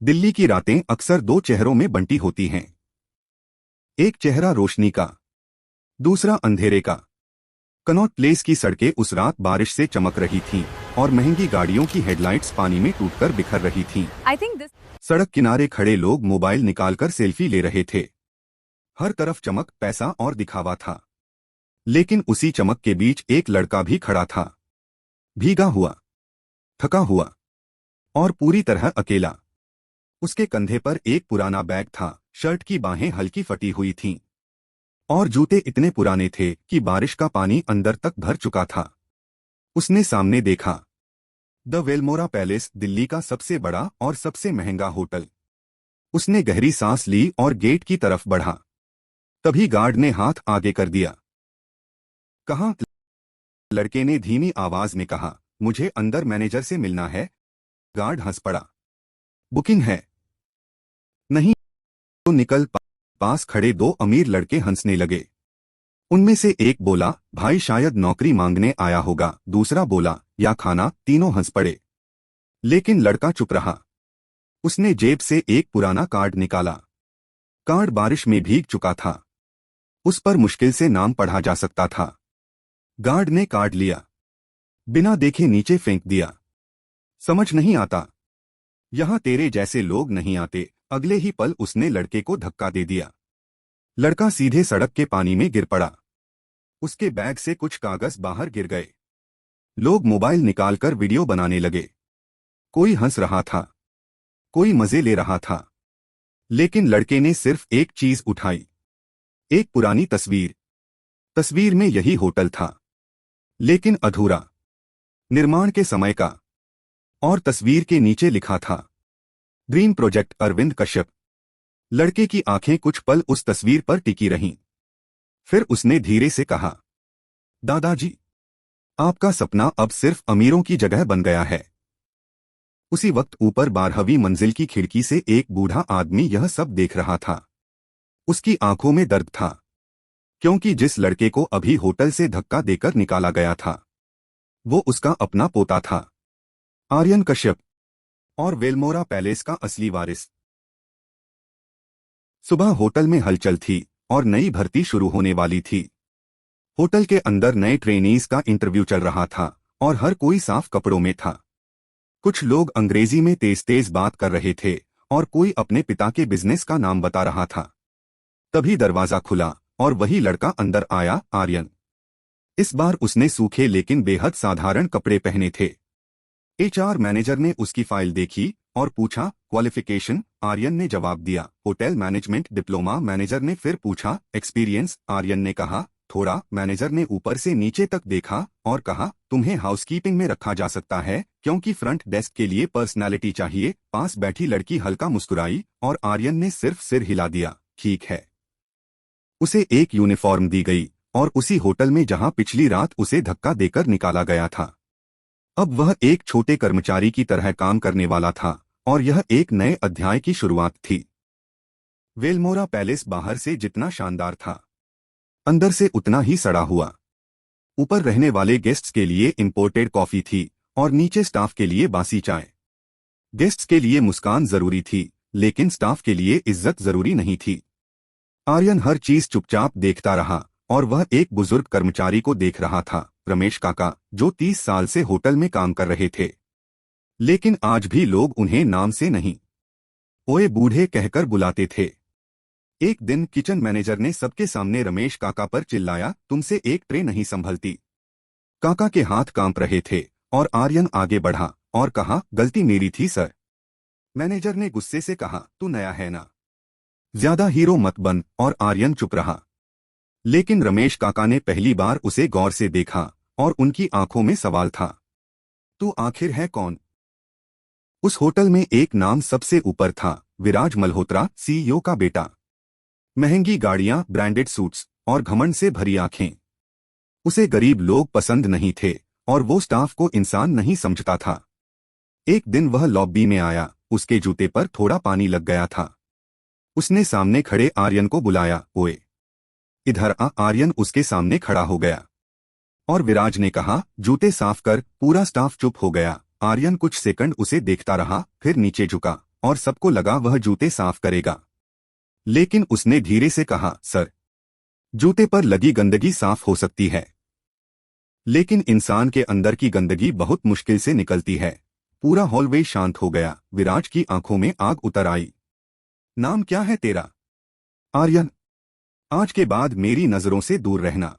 दिल्ली की रातें अक्सर दो चेहरों में बंटी होती हैं। एक चेहरा रोशनी का, दूसरा अंधेरे का। कनॉट प्लेस की सड़कें उस रात बारिश से चमक रही थीं और महंगी गाड़ियों की हेडलाइट्स पानी में टूटकर बिखर रही थीं। I think this. सड़क किनारे खड़े लोग मोबाइल निकालकर सेल्फी ले रहे थे। हर तरफ चमक, पैसा और दिखावा था। लेकिन उसी चमक के बीच एक लड़का भी खड़ा था, भीगा हुआ, थका हुआ और पूरी तरह अकेला। उसके कंधे पर एक पुराना बैग था, शर्ट की बाहें हल्की फटी हुई थीं और जूते इतने पुराने थे कि बारिश का पानी अंदर तक भर चुका था। उसने सामने देखा, द वेलमोरा पैलेस, दिल्ली का सबसे बड़ा और सबसे महंगा होटल। उसने गहरी सांस ली और गेट की तरफ बढ़ा। तभी गार्ड ने हाथ आगे कर दिया। कहाँ? लड़के ने धीमी आवाज में कहा, मुझे अंदर मैनेजर से मिलना है। गार्ड हंस पड़ा। बुकिंग है? नहीं तो निकल। पास खड़े दो अमीर लड़के हंसने लगे। उनमें से एक बोला, भाई शायद नौकरी मांगने आया होगा। दूसरा बोला, या खाना। तीनों हंस पड़े, लेकिन लड़का चुप रहा। उसने जेब से एक पुराना कार्ड निकाला। कार्ड बारिश में भीग चुका था। उस पर मुश्किल से नाम पढ़ा जा सकता था। गार्ड ने कार्ड लिया, बिना देखे नीचे फेंक दिया। समझ नहीं आता, यहां तेरे जैसे लोग नहीं आते। अगले ही पल उसने लड़के को धक्का दे दिया। लड़का सीधे सड़क के पानी में गिर पड़ा। उसके बैग से कुछ कागज बाहर गिर गए। लोग मोबाइल निकालकर वीडियो बनाने लगे। कोई हंस रहा था, कोई मजे ले रहा था। लेकिन लड़के ने सिर्फ एक चीज उठाई, एक पुरानी तस्वीर। तस्वीर में यही होटल था, लेकिन अधूरा, निर्माण के समय का। और तस्वीर के नीचे लिखा था, ड्रीम प्रोजेक्ट अरविंद कश्यप। लड़के की आंखें कुछ पल उस तस्वीर पर टिकी रहीं। फिर उसने धीरे से कहा, दादाजी, आपका सपना अब सिर्फ अमीरों की जगह बन गया है। उसी वक्त ऊपर 12वीं मंजिल की खिड़की से एक बूढ़ा आदमी यह सब देख रहा था। उसकी आंखों में दर्द था, क्योंकि जिस लड़के को अभी होटल से धक्का देकर निकाला गया था, वो उसका अपना पोता था, आर्यन कश्यप, और वेलमोरा पैलेस का असली वारिस। सुबह होटल में हलचल थी और नई भर्ती शुरू होने वाली थी। होटल के अंदर नए ट्रेनीज का इंटरव्यू चल रहा था और हर कोई साफ कपड़ों में था। कुछ लोग अंग्रेजी में तेज तेज बात कर रहे थे और कोई अपने पिता के बिजनेस का नाम बता रहा था। तभी दरवाजा खुला और वही लड़का अंदर आया, आर्यन। इस बार उसने सूखे लेकिन बेहद साधारण कपड़े पहने थे। एचआर मैनेजर ने उसकी फाइल देखी और पूछा, क्वालिफिकेशन? आर्यन ने जवाब दिया, होटल मैनेजमेंट डिप्लोमा। मैनेजर ने फिर पूछा, एक्सपीरियंस? आर्यन ने कहा, थोड़ा। मैनेजर ने ऊपर से नीचे तक देखा और कहा, तुम्हें हाउसकीपिंग में रखा जा सकता है, क्योंकि फ्रंट डेस्क के लिए पर्सनालिटी चाहिए। पास बैठी लड़की हल्का मुस्कुराई और आर्यन ने सिर्फ सिर हिला दिया, ठीक है। उसे एक यूनिफॉर्म दी गई और उसी होटल में जहां पिछली रात उसे धक्का देकर निकाला गया था, अब वह एक छोटे कर्मचारी की तरह काम करने वाला था और यह एक नए अध्याय की शुरुआत थी। वेलमोरा पैलेस बाहर से जितना शानदार था, अंदर से उतना ही सड़ा हुआ। ऊपर रहने वाले गेस्ट्स के लिए इंपोर्टेड कॉफी थी और नीचे स्टाफ के लिए बासी चाय। गेस्ट्स के लिए मुस्कान जरूरी थी, लेकिन स्टाफ के लिए इज्जत जरूरी नहीं थी। आर्यन हर चीज चुपचाप देखता रहा और वह एक बुजुर्ग कर्मचारी को देख रहा था, रमेश काका, जो 30 साल से होटल में काम कर रहे थे। लेकिन आज भी लोग उन्हें नाम से नहीं, ओए बूढ़े कहकर बुलाते थे। एक दिन किचन मैनेजर ने सबके सामने रमेश काका पर चिल्लाया, तुमसे एक ट्रे नहीं संभलती। काका के हाथ कांप रहे थे और आर्यन आगे बढ़ा और कहा, गलती मेरी थी सर। मैनेजर ने गुस्से से कहा, तू नया है ना, ज्यादा हीरो मत बन। और आर्यन चुप रहा। लेकिन रमेश काका ने पहली बार उसे गौर से देखा और उनकी आंखों में सवाल था, तू आखिर है कौन? उस होटल में एक नाम सबसे ऊपर था, विराज मल्होत्रा, सीईओ का बेटा। महंगी गाड़ियां, ब्रांडेड सूट्स और घमंड से भरी आंखें। उसे गरीब लोग पसंद नहीं थे और वो स्टाफ को इंसान नहीं समझता था। एक दिन वह लॉबी में आया, उसके जूते पर थोड़ा पानी लग गया था। उसने सामने खड़े आर्यन को बुलाया, ओए इधर आ। आर्यन उसके सामने खड़ा हो गया और विराज ने कहा, जूते साफ कर। पूरा स्टाफ चुप हो गया। आर्यन कुछ सेकंड उसे देखता रहा, फिर नीचे झुका और सबको लगा वह जूते साफ करेगा। लेकिन उसने धीरे से कहा, सर, जूते पर लगी गंदगी साफ हो सकती है, लेकिन इंसान के अंदर की गंदगी बहुत मुश्किल से निकलती है। पूरा हॉलवे शांत हो गया। विराज की आंखों में आग उतर आई। नाम क्या है तेरा? आर्यन। आज के बाद मेरी नजरों से दूर रहना,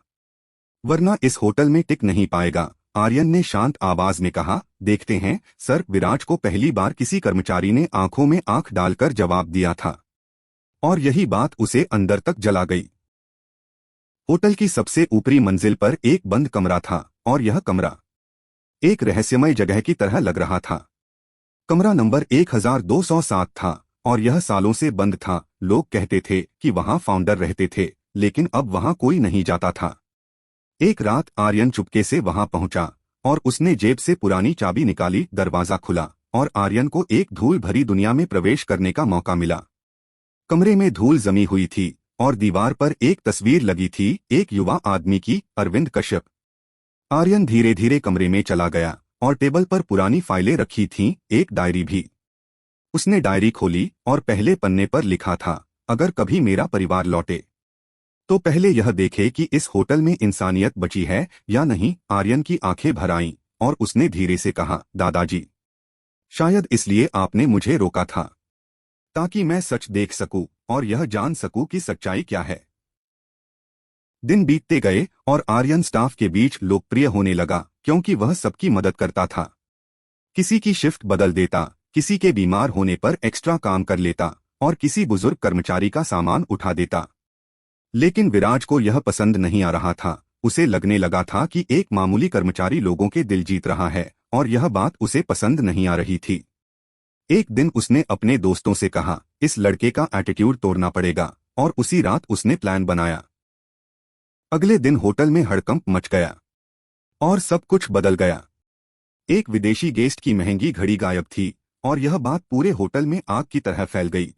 वरना इस होटल में टिक नहीं पाएगा। आर्यन ने शांत आवाज में कहा। देखते हैं सर। विराज को पहली बार किसी कर्मचारी ने आंखों में आंख डालकर जवाब दिया था, और यही बात उसे अंदर तक जला गई। होटल की सबसे ऊपरी मंजिल पर एक बंद कमरा था, और यह कमरा एक रहस्यमय जगह की तरह लग रहा था। कमरा नंबर 1207 था, और यह सालों से बंद था। लोग कहते थे कि वहां फाउंडर रहते थे, लेकिन अब वहां कोई नहीं जाता था। एक रात आर्यन चुपके से वहां पहुंचा, और उसने जेब से पुरानी चाबी निकाली। दरवाजा खुला, और आर्यन को एक धूल भरी दुनिया में प्रवेश करने का मौका मिला। कमरे में धूल जमी हुई थी, और दीवार पर एक तस्वीर लगी थी, एक युवा आदमी की, अरविंद कश्यप। आर्यन धीरे धीरे कमरे में चला गया, और टेबल पर पुरानी फाइलें रखी थीं, एक डायरी भी। उसने डायरी खोली, और पहले पन्ने पर लिखा था, अगर कभी मेरा परिवार लौटे तो पहले यह देखे कि इस होटल में इंसानियत बची है या नहीं। आर्यन की आंखें भर आईं, और उसने धीरे से कहा, दादाजी, शायद इसलिए आपने मुझे रोका था, ताकि मैं सच देख सकूं और यह जान सकूं कि सच्चाई क्या है। दिन बीतते गए, और आर्यन स्टाफ के बीच लोकप्रिय होने लगा, क्योंकि वह सबकी मदद करता था। किसी की शिफ्ट बदल देता, किसी के बीमार होने पर एक्स्ट्रा काम कर लेता, और किसी बुजुर्ग कर्मचारी का सामान उठा देता। लेकिन विराज को यह पसंद नहीं आ रहा था। उसे लगने लगा था कि एक मामूली कर्मचारी लोगों के दिल जीत रहा है, और यह बात उसे पसंद नहीं आ रही थी। एक दिन उसने अपने दोस्तों से कहा, इस लड़के का एटीट्यूड तोड़ना पड़ेगा, और उसी रात उसने प्लान बनाया। अगले दिन होटल में हड़कंप मच गया, और सब कुछ बदल गया। एक विदेशी गेस्ट की महंगी घड़ी गायब थी, और यह बात पूरे होटल में आग की तरह फैल गई।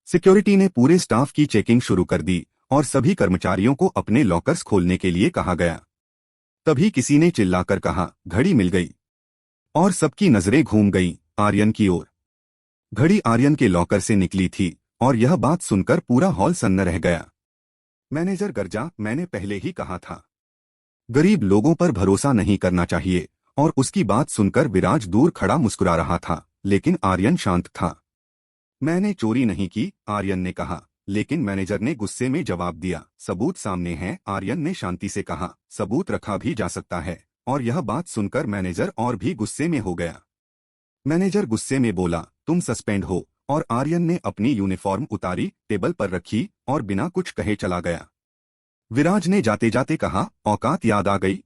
सिक्योरिटी ने पूरे स्टाफ की चेकिंग शुरू कर दी, और सभी कर्मचारियों को अपने लॉकर्स खोलने के लिए कहा गया। तभी किसी ने चिल्लाकर कहा, घड़ी मिल गई, और सबकी नजरें घूम गईं आर्यन की ओर। घड़ी आर्यन के लॉकर से निकली थी, और यह बात सुनकर पूरा हॉल सन्न रह गया। मैनेजर गर्जा, मैंने पहले ही कहा था, गरीब लोगों पर भरोसा नहीं करना चाहिए। और उसकी बात सुनकर विराज दूर खड़ा मुस्कुरा रहा था, लेकिन आर्यन शांत था। मैंने चोरी नहीं की, आर्यन ने कहा। लेकिन मैनेजर ने गुस्से में जवाब दिया, सबूत सामने हैं। आर्यन ने शांति से कहा, सबूत रखा भी जा सकता है। और यह बात सुनकर मैनेजर और भी गुस्से में हो गया। मैनेजर गुस्से में बोला, तुम सस्पेंड हो। और आर्यन ने अपनी यूनिफॉर्म उतारी, टेबल पर रखी, और बिना कुछ कहे चला गया। विराज ने जाते जाते कहा, औकात याद आ गई।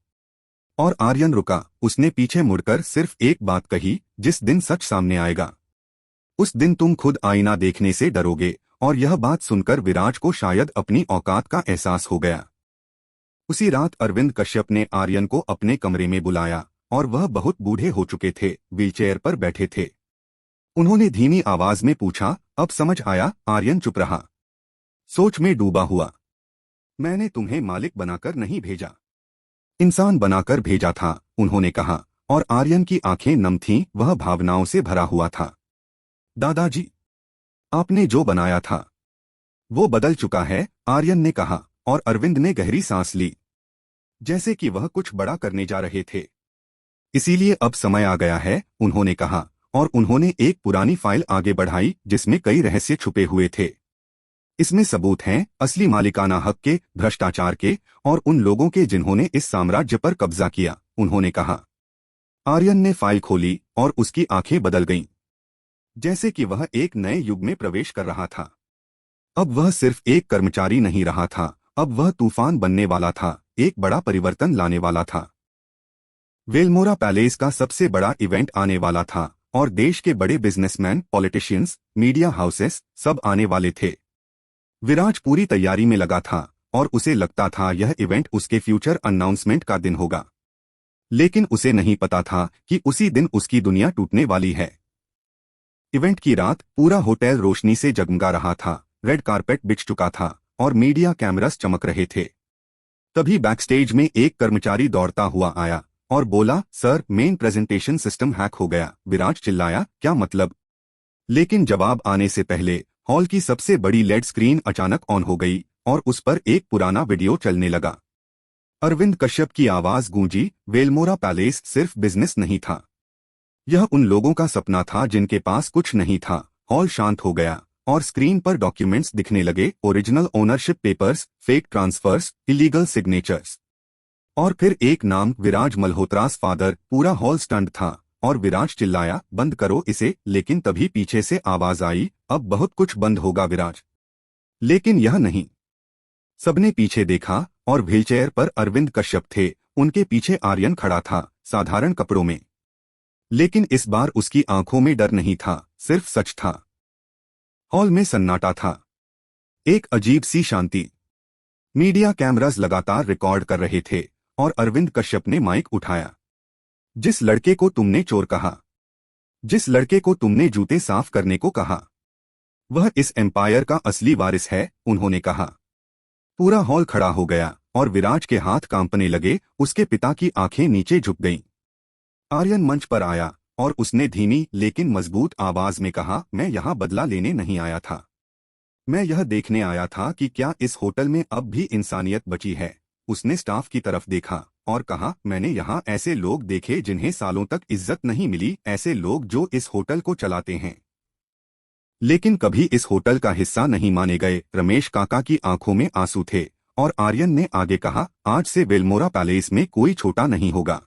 और आर्यन रुका। उसने पीछे मुड़कर सिर्फ एक बात कही, जिस दिन सच सामने आएगा, उस दिन तुम खुद आईना देखने से डरोगे। और यह बात सुनकर विराज को शायद अपनी औकात का एहसास हो गया। उसी रात अरविंद कश्यप ने आर्यन को अपने कमरे में बुलाया, और वह बहुत बूढ़े हो चुके थे, व्हीलचेयर पर बैठे थे। उन्होंने धीमी आवाज में पूछा, अब समझ आया? आर्यन चुप रहा, सोच में डूबा हुआ। मैंने तुम्हें मालिक बनाकर नहीं भेजा, इंसान बनाकर भेजा था, उन्होंने कहा। और आर्यन की आंखें नम थीं, वह भावनाओं से भरा हुआ था। दादाजी, आपने जो बनाया था वो बदल चुका है, आर्यन ने कहा। और अरविंद ने गहरी सांस ली, जैसे कि वह कुछ बड़ा करने जा रहे थे। इसीलिए अब समय आ गया है, उन्होंने कहा। और उन्होंने एक पुरानी फाइल आगे बढ़ाई, जिसमें कई रहस्य छुपे हुए थे। इसमें सबूत हैं, असली मालिकाना हक के, भ्रष्टाचार के, और उन लोगों के जिन्होंने इस साम्राज्य पर कब्जा किया, उन्होंने कहा। आर्यन ने फाइल खोली, और उसकी आंखें बदल गईं, जैसे कि वह एक नए युग में प्रवेश कर रहा था। अब वह सिर्फ एक कर्मचारी नहीं रहा था, अब वह तूफान बनने वाला था, एक बड़ा परिवर्तन लाने वाला था। वेलमोरा पैलेस का सबसे बड़ा इवेंट आने वाला था, और देश के बड़े बिजनेसमैन, पॉलिटिशियंस, मीडिया हाउसेस सब आने वाले थे। विराज पूरी तैयारी में लगा था, और उसे लगता था यह इवेंट उसके फ्यूचर अनाउंसमेंट का दिन होगा। लेकिन उसे नहीं पता था कि उसी दिन उसकी दुनिया टूटने वाली है। इवेंट की रात पूरा होटल रोशनी से जगमगा रहा था, रेड कारपेट बिछ चुका था, और मीडिया कैमरास चमक रहे थे। तभी बैकस्टेज में एक कर्मचारी दौड़ता हुआ आया, और बोला, sir, main presentation system hack हो गया। विराज चिल्लाया, क्या मतलब? लेकिन जवाब आने से पहले हॉल की सबसे बड़ी लेड स्क्रीन अचानक ऑन हो गई और उस पर एक पुराना वीडियो चलने लगा। अरविंद कश्यप की आवाज गूंजी, वेलमोरा पैलेस सिर्फ बिजनेस नहीं था, यह उन लोगों का सपना था जिनके पास कुछ नहीं था। हॉल शांत हो गया और स्क्रीन पर डॉक्यूमेंट्स दिखने लगे, original ownership papers, fake transfers, illegal signatures. और फिर एक नाम, विराज मल्होत्रास फादर। पूरा हॉल स्टंड था और विराज चिल्लाया, बंद करो इसे। लेकिन तभी पीछे से आवाज आई, अब बहुत कुछ बंद होगा विराज। लेकिन यह नहीं। सबने पीछे देखा और व्हीलचेयर पर अरविंद कश्यप थे, उनके पीछे आर्यन खड़ा था, साधारण कपड़ों में। लेकिन इस बार उसकी आंखों में डर नहीं था, सिर्फ सच था। हॉल में सन्नाटा था, एक अजीब सी शांति। मीडिया कैमरास लगातार रिकॉर्ड कर रहे थे और अरविंद कश्यप ने माइक उठाया। जिस लड़के को तुमने चोर कहा, जिस लड़के को तुमने जूते साफ करने को कहा, वह इस एम्पायर का असली वारिस है, उन्होंने कहा। पूरा हॉल खड़ा हो गया और विराज के हाथ कांपने लगे, उसके पिता की आंखें नीचे झुक गईं। आर्यन मंच पर आया और उसने धीमी लेकिन मजबूत आवाज में कहा, मैं यहां बदला लेने नहीं आया था, मैं यह देखने आया था कि क्या इस होटल में अब भी इंसानियत बची है। उसने स्टाफ की तरफ देखा और कहा, मैंने यहाँ ऐसे लोग देखे जिन्हें सालों तक इज्जत नहीं मिली, ऐसे लोग जो इस होटल को चलाते हैं लेकिन कभी इस होटल का हिस्सा नहीं माने गए। रमेश काका की आंखों में आंसू थे और आर्यन ने आगे कहा, आज से वेलमोरा पैलेस में कोई छोटा नहीं होगा,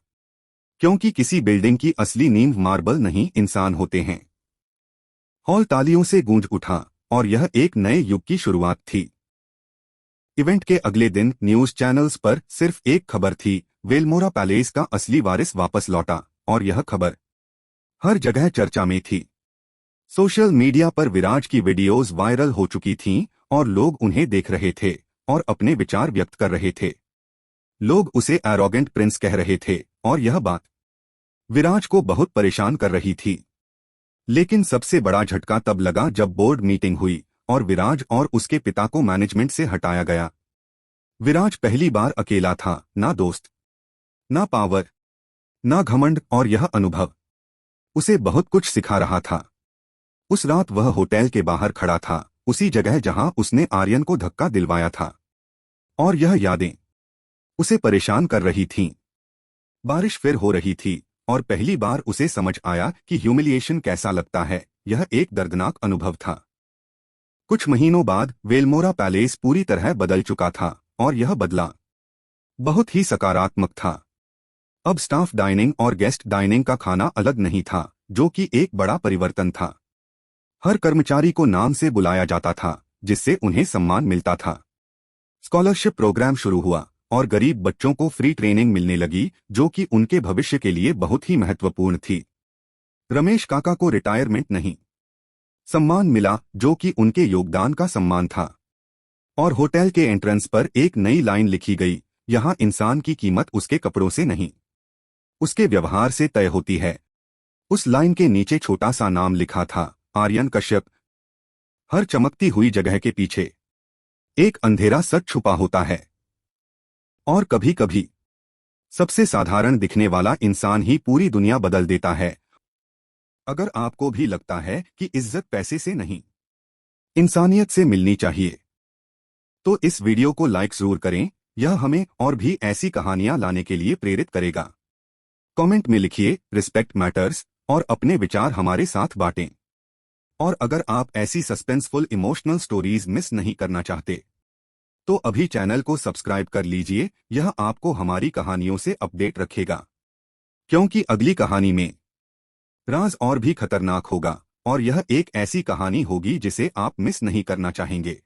क्योंकि किसी बिल्डिंग की असली नींव मार्बल नहीं, इंसान होते हैं। हॉल तालियों से गूंज उठा और यह एक नए युग की शुरुआत थी। इवेंट के अगले दिन न्यूज चैनल्स पर सिर्फ एक खबर थी, वेलमोरा पैलेस का असली वारिस वापस लौटा। और यह खबर हर जगह चर्चा में थी। सोशल मीडिया पर विराज की वीडियोस वायरल हो चुकी थीं और लोग उन्हें देख रहे थे और अपने विचार व्यक्त कर रहे थे। लोग उसे एरोगेंट प्रिंस कह रहे थे और यह बात विराज को बहुत परेशान कर रही थी। लेकिन सबसे बड़ा झटका तब लगा जब बोर्ड मीटिंग हुई और विराज और उसके पिता को मैनेजमेंट से हटाया गया। विराज पहली बार अकेला था, ना दोस्त, ना पावर, ना घमंड, और यह अनुभव उसे बहुत कुछ सिखा रहा था। उस रात वह होटल के बाहर खड़ा था, उसी जगह जहां उसने आर्यन को धक्का दिलवाया था, और यह यादें उसे परेशान कर रही थीं। बारिश फिर हो रही थी और पहली बार उसे समझ आया कि ह्यूमिलिएशन कैसा लगता है। यह एक दर्दनाक अनुभव था। कुछ महीनों बाद वेलमोरा पैलेस पूरी तरह बदल चुका था और यह बदला बहुत ही सकारात्मक था। अब स्टाफ डाइनिंग और गेस्ट डाइनिंग का खाना अलग नहीं था, जो कि एक बड़ा परिवर्तन था। हर कर्मचारी को नाम से बुलाया जाता था, जिससे उन्हें सम्मान मिलता था। स्कॉलरशिप प्रोग्राम शुरू हुआ और गरीब बच्चों को फ्री ट्रेनिंग मिलने लगी, जो कि उनके भविष्य के लिए बहुत ही महत्वपूर्ण थी। रमेश काका को रिटायरमेंट नहीं, सम्मान मिला, जो कि उनके योगदान का सम्मान था। और होटल के एंट्रेंस पर एक नई लाइन लिखी गई, यहाँ इंसान की कीमत उसके कपड़ों से नहीं, उसके व्यवहार से तय होती है। उस लाइन के नीचे छोटा सा नाम लिखा था, आर्यन कश्यप। हर चमकती हुई जगह के पीछे एक अंधेरा सच छुपा होता है, और कभी कभी सबसे साधारण दिखने वाला इंसान ही पूरी दुनिया बदल देता है। अगर आपको भी लगता है कि इज्जत पैसे से नहीं, इंसानियत से मिलनी चाहिए, तो इस वीडियो को लाइक जरूर करें। यह हमें और भी ऐसी कहानियां लाने के लिए प्रेरित करेगा। कमेंट में लिखिए, रिस्पेक्ट मैटर्स, और अपने विचार हमारे साथ बांटें। और अगर आप ऐसी सस्पेंसफुल इमोशनल स्टोरीज मिस नहीं करना चाहते, तो अभी चैनल को सब्सक्राइब कर लीजिए। यह आपको हमारी कहानियों से अपडेट रखेगा, क्योंकि अगली कहानी में राज और भी खतरनाक होगा और यह एक ऐसी कहानी होगी जिसे आप मिस नहीं करना चाहेंगे।